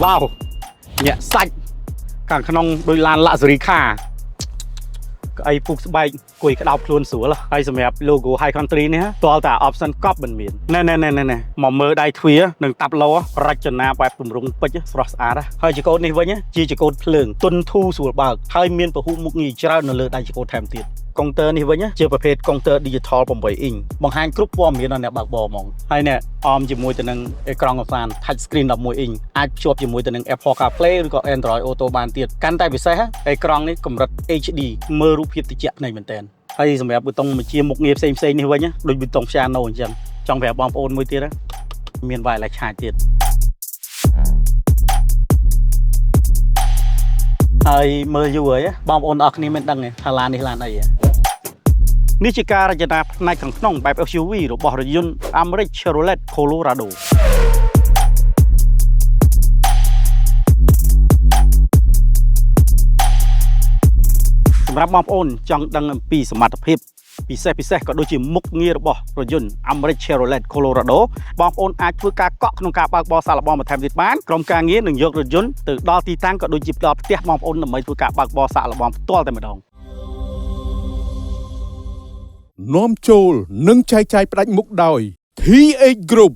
Wow ញាក់សាច់ខាងក្នុងដោយឡានឡាក់សេរីខាអីពុកស្បែកគួយក្តោបខ្លួនស្រួលហើយសម្រាប់ logo High Country នេះតលតែ option កប់មិនមានណែមកមើលដៃទ្វារនិងតាប់ឡរចនាបែបទម្រង់ពេជ្រស្រស់ស្អាតហើយចកូតនេះវិញជាចកូតភ្លើងទុនធូរស្រួលបើកហើយមានពហុមុខងារច្រើននៅលើដៃចកូតថែមទៀតកុងទ័រនេះវិញជាប្រភេទកុងទ័រ digital 8 inch បង្ហាញគ្រប់ព័ត៌មានដល់អ្នកបើកបរហ្មងហើយនេះអមជាមួយទៅនឹងអេក្រង់កំសាន្ត touch screen 11 inch អាចភ្ជាប់ជាមួយទៅនឹង Apple CarPlay ឬក៏ Android Auto បានទៀតកាន់តែពិសេសអេក្រង់នេះកម្រិត HD មើលរូបភាពត្រជាក់ភ្នែកមែនតើហើយសម្រាប់ប៊ូតុងបញ្ជាមុខងារផ្សេងនេះវិញដូចប៊ូតុង piano អញ្ចឹងចង់ប្រាប់បងប្អូនមួយទៀតមាន wireless charge ទៀតហើយមើលយូរហើយបងប្អូនអរគ្នាមិនដឹងទេថាឡាននេះឡានអីនេះជាការរចនាផ្នែកខាងក្នុងបែប SUV របស់រថយន្ត American Chevrolet Colorado សម្រាប់បងប្អូនចង់ដឹងអំពីសមត្ថភាពពិសេសក៏ដូចជាមុខងាររបស់រថយន្ត American Chevrolet Colorado បងប្អូនអាចធ្វើការកក់ក្នុងការបើកបរសាកល្បងបន្ថែមទៀតបានក្រុមការងារនឹងយករថយន្តទៅដល់ទីតាំងក៏ដូចជាដល់ផ្ទះបងប្អូនដើម្បីធ្វើការបើកបរសាកល្បងផ្ទាល់តែម្ដងនាំចូលនិងចែកចាយផ្ដាច់មុខដោយ TH Group